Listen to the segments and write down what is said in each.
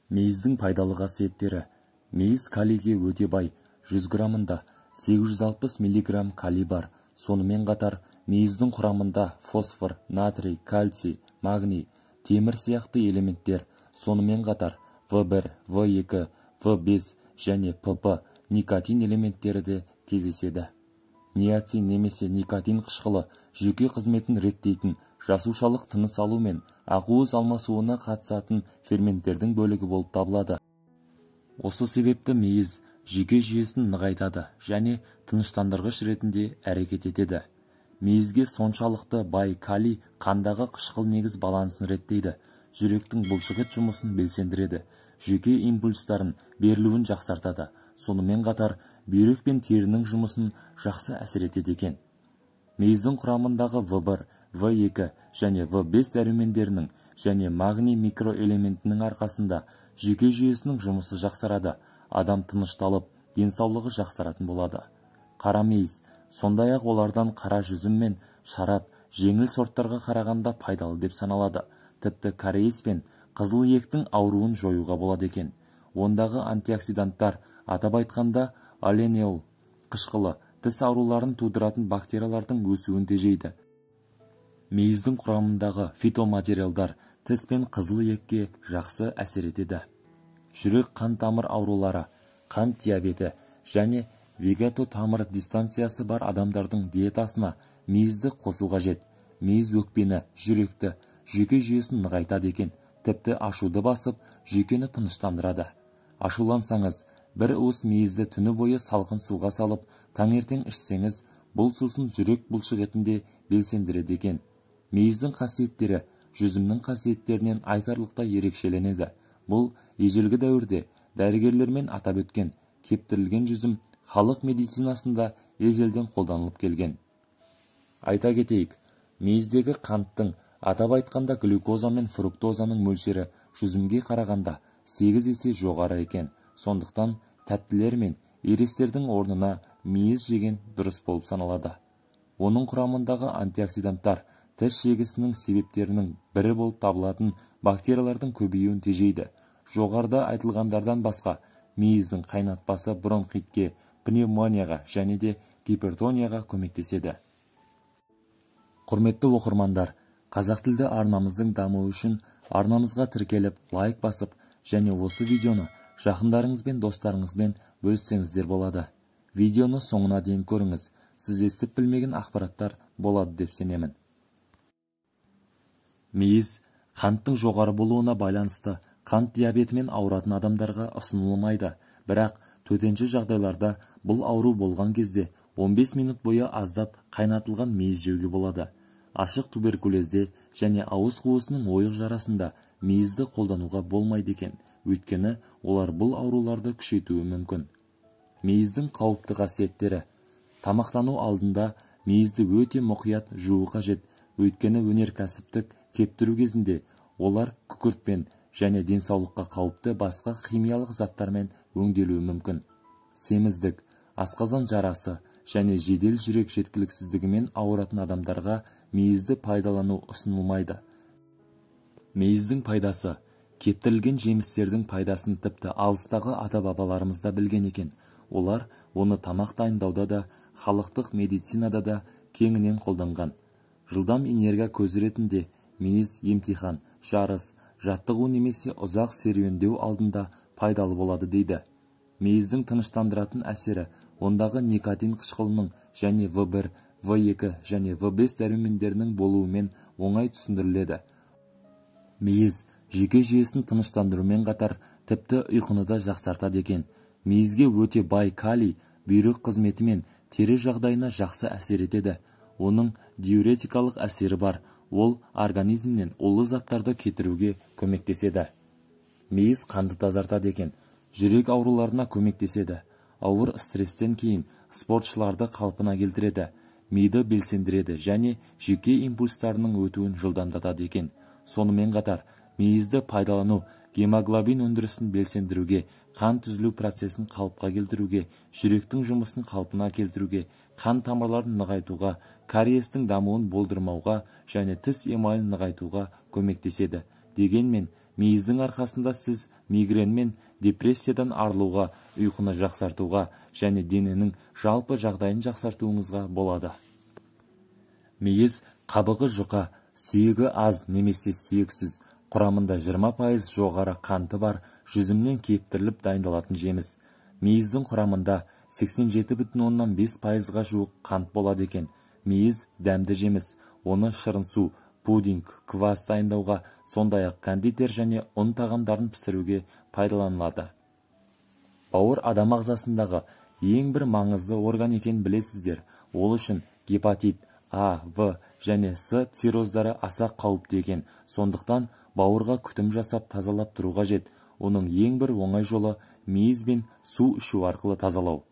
Мейіздің пайдалы қасиеттері. Мейіз калийге өте бай, 100 грамында 860 мг калий бар. Сонымен қатар, мейіздің құрамында фосфор, натрий, кальций, магний, темір сияқты элементтер, сонымен қатар В1, В2, В5 және ПП никотин элементтері де кездеседі. Ниацин немесе никотин қышқылы жүйке қызметін реттейтін, жасушалық тыныс алу мен ақуыз алмасуына қатысатын ферменттердің бөлігі болып табылады. Осы себепті мейіз жүйке жүйесін нығайтады және тыныштандырғыш ретінде әрекет етеді. Мейізге соншалықты бай калий қандағы қышқыл негіз балансын реттейді, жүректің бұлшықет жұмысын белсендіреді, жүйке импульстарын берілуін жақсартады. Сонымен қатар, бүйрек пен терінің жұмысын жақсы әсер етеді екен. Мейіздің құрамындағы В1, В2 және В5 дәрумендерінің және магний микроэлементінің арқасында жүйке жүйесінің жұмысы жақсарады, адам тынышталып, денсаулығы жақсаратын болады. Қара мейіз, сондай-ақ олардан қара жүзім мен шарап жеңіл сорттарға қарағанда пайдалы деп саналады. Тіпті кореец пен қызыл еттің ауруын жоюға болады екен. Ондағы антиоксиданттар, атап айтқанда аленеол қышқылы, тіс ауруларын тудыратын бактериялардың өсуін тежейді. Мейіздің құрамындағы фитоматериалдар тіс пен қызыл етке жақсы әсер етеді. Жүрек қан тамыр аурулары, қант диабеті және вегето-тамыр дистанциясы бар адамдардың диетасына мейізді қосу қажет. Мейіз өкпені, жүректі, жүйке жүйесін нығайтады екен. Тіпті ашуды басып, жүйкені тыныштандырады. Ашулансаңыз, бір уыс мейізді түні бойы салқын суға салып, таңертең ішсеңіз, бұл сусын жүрек бұлшықетінде белсендіреді екен. Мейіздің қасиеттері жүзімнің қасиеттерінен айтарлықтай ерекшеленеді. Бұл ежелгі дәуірде дәрігерлермен атап өткен кептірілген жүзім халық медицинасында ежелден қолданылып келген. Айта кетейік, мейіздегі қанттың, атап айтқанда глюкоза мен фруктозаның мөлшері жүзімге қарағанда 8 есе жоғары екен. Сондықтан тәттілер мен ерестердің орнына мейіз жеген дұрыс болып саналады. Оның құрамындағы антиоксиданттар тіс жегісінің себептерінің бірі болып табылатын бактериялардың көбеюін тежейді. Жоғарыда айтылғандардан басқа, мейіздің қайнатпасы бронхитке, пневмонияға және де гипертонияға көмектеседі. Құрметті оқырмандар, қазақ тілді арнамыздың дамуы үшін арнамызға тіркеліп, лайк басып және осы видеоны жақындарыңыз бен достарыңызбен бөліссеңіздер болады. Видеоны соңына дейін көріңіз, сіз естіп білмеген ақпараттар болады деп сенемін. Мейіз қанттың жоғары болуына байланысты қант диабетімен ауыратын адамдарға ұсынылмайды, бірақ төтенше жағдайларда бұл ауру болған кезде 15 минут бойы аздап қайнатылған мейіз жеуге болады. Ашық туберкулезде және ауыз қуысының ойық жарасында мейізді қолдануға болмайды екен, өйткені олар бұл ауруларды күшейтуі мүмкін. Мейіздің қауіпті қасиеттері. Тамақтану алдында мейізді өте мұқият жуу қажет, өйткені өнеркәсіптік кептіру кезінде олар күкіртпен және денсаулыққа қауіпті басқа химиялық заттармен өңделуі мүмкін. Семіздік, асқазан жарасы және жедел жүрек жеткіліксіздігімен ауыратын адамдарға мейізді пайдалану ұсынылмайды. Мейіздің пайдасы. Кептірілген жемістердің пайдасын тіпті алыстағы ата-бабаларымыз да білген екен. Олар оны тамақ дайындауда да, халықтық медицинада да кеңінен қолданған. Жылдам энергия көзі ретінде мейіз емтихан, жарыс, жаттығу немесе ұзақ серуендеу алдында пайдалы болады дейді. Мейіздің тыныштандыратын әсері ондағы никотин қышқылының және В1, В2 және В5 дәрумендерінің болуымен оңай түсіндіріледі. Мейіз жүйке жүйесін тыныштандырумен қатар тіпті ұйқыны да жақсартады екен. Мейізге өте бай калий бүйрек қызметі мен тері жағдайына жақсы әсер етеді. Оның диуретикалық әсері бар, ол организмнен улы заттарды кетіруге көмектеседі. Мейіз қанды тазартады екен, жүрек ауруларына көмектеседі. Ауыр стресстен кейін спортшыларды қалпына келтіреді, миды белсендіреді және жүйке импульстарының өтуін жылдамдатады екен. Сонымен қатар, мейізді пайдалану гемоглобин өндірісін белсендіруге, қан түзілу процесін қалыпқа келтіруге, жүректің жұмысын қалпына келтіруге, қан тамырларын нығайтуға, кариестің дамуын болдырмауға және тіс эмалін нығайтуға көмектеседі. Дегенмен, мейіздің арқасында сіз мигрен мен депрессиядан арылуға, ұйқыны жақсартуға және дененің жалпы жағдайын жақсартуыңызға болады. Мейіз қабығы жұқа, сүйегі аз немесе сүйексіз, құрамында 20% жоғары қанты бар жүзімнен кептіріліп дайындалатын жеміс. Мейіздің құрамында 87,5%-ға жуық қант болады екен. Мейіз дәмді жеміс, оны шырын су, пудинг, квас дайындауға, сондай-ақ кондитер және ұн тағамдарын пісіруге пайдаланылады. Бауыр адам ағзасындағы ең бір маңызды орган екенін білесіздер. Ол үшін гепатит А, В және С цирроздары аса қауіпті екен. Сондықтан бауырға күтім жасап тазалап тұру қажет. Оның ең бір оңай жолы мейіз бен су ішу арқылы тазалау.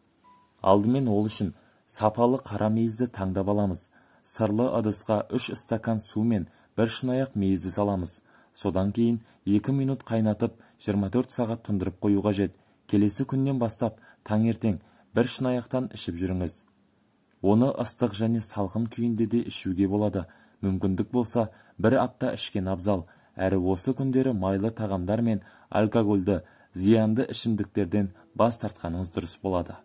Алдымен ол үшін сапалы қара мейізді таңдап аламыз. Сырлы ыдысқа 3 стакан су мен 1 шынаяқ мейізді саламыз. Содан кейін 2 минут қайнатып 24 сағат тұндырып қою қажет. Келесі күннен бастап таңертең 1 шынаяқтан ішіп жүріңіз. Оны ыстық және салқын күйінде де ішуге болады. Мүмкіндік болса 1 апта ішкен абзал. Әрі осы күндері майлы тағамдар мен алкогольді, зиянды ішімдіктерден бас тартқаныңыз дұрыс болады.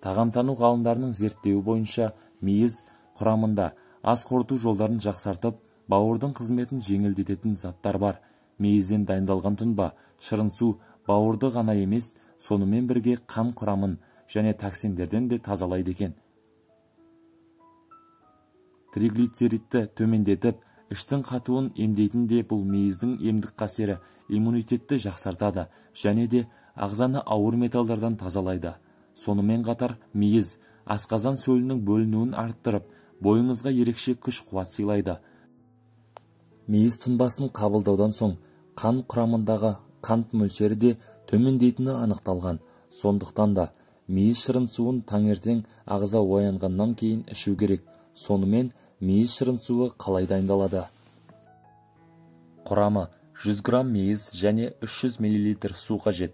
Тағамтану ғалымдарының зерттеуі бойынша мейіз құрамында ас қорыту жолдарын жақсартып, бауырдың қызметін жеңілдететін заттар бар. Мейізден дайындалған тұнба, шырын су бауырды ғана емес, сонымен бірге қан құрамын және токсиндерден де тазалайды екен. Триглицеридті төмендетіп, іштің қатуын емдейтін де бұл мейіздің емдік қасиеті иммунитетті жақсартады және де ағзаны ауыр металдардан тазалайды. Сонымен қатар мейіз асқазан сөлінің бөлінуін арттырып, бойыңызға ерекше күш-қуат сыйлайды. Мейіз тұнбасын қабылдаудан соң қан құрамындағы қант мөлшері де төмендейтіні анықталған. Сондықтан да мейіз шырын суын таңертең ағза оянғаннан кейін ішу керек. Сонымен мейіз шырын суы қалай дайындалады? Құрамы 100 грамм мейіз және 300 мл су қажет.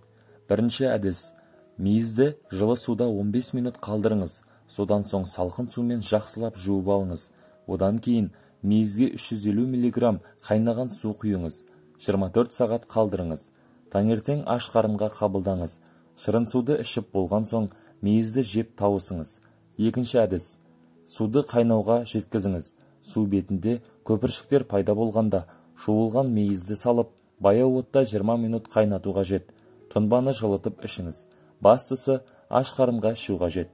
Бірінші әдіс. Мейізді жылы суда 15 минут қалдырыңыз. Содан соң салқын сумен жақсылап жуып алыңыз. Одан кейін мейізге 350 мг қайнаған су құйыңыз. 24 сағат қалдырыңыз. Таңертең аш қарынға қабылдаңыз. Шырын суды ішіп болған соң мейізді жеп тауысыңыз. Екінші әдіс. Суды қайнауға жеткізіңіз. Су бетінде көпіршіктер пайда болғанда жуылған мейізді салып, баяу отта 20 минут қайнату қажет. Тұнбаны жылытып ішіңіз. Бастысы аш қарынға ішу қажет.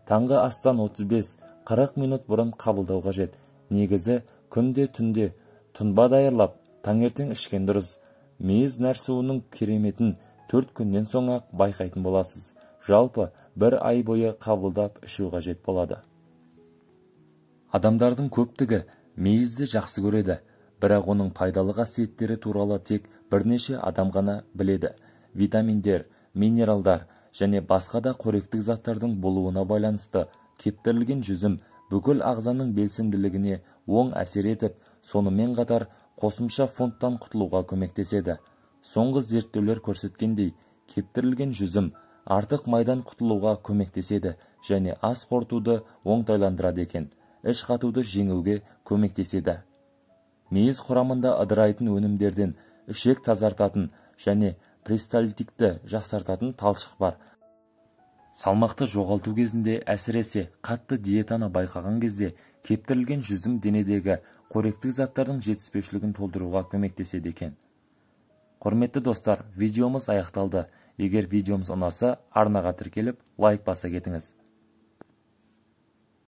Таңғы астан 35-40 минут бұрын қабылдау қажет. Негізі күнде түнде тұнба даярлап, таңертең ішкен дұрыс. Мейіз нәрсуының кереметін 4 күннен соң ақ байқайтын боласыз. Жалпы 1 ай бойы қабылдап ішу қажет болады. Адамдардың көптігі мейізді жақсы көреді, бірақ оның пайдалы қасиеттері туралы тек бірнеше адам ғана біледі. Витаминдер, минералдар және басқа да қоректік заттардың болуына байланысты кептірілген жүзім бүкіл ағзаның белсенділігіне оң әсер етіп, сонымен қатар қосымша фунттан құтылуға көмектеседі. Соңғы зерттеулер көрсеткендей, кептірілген жүзім артық майдан құтылуға көмектеседі және ас қорытуды оңтайландырады екен. Іш қатуды жеңуге көмектеседі. Мейіз құрамында ыдырайтын өнімдерден ішек тазартатын және перистальтикті жақсартатын талшық бар. Салмақты жоғалту кезінде, әсіресе қатты диетаны байқаған кезде, кептірілген жүзім денедегі қоректік заттардың жетіспеушілігін толтыруға көмектеседі екен. Құрметті достар, видеомыз аяқталды. Егер видеомыз ұнаса, арнаға тіркеліп, лайк баса кетіңіз.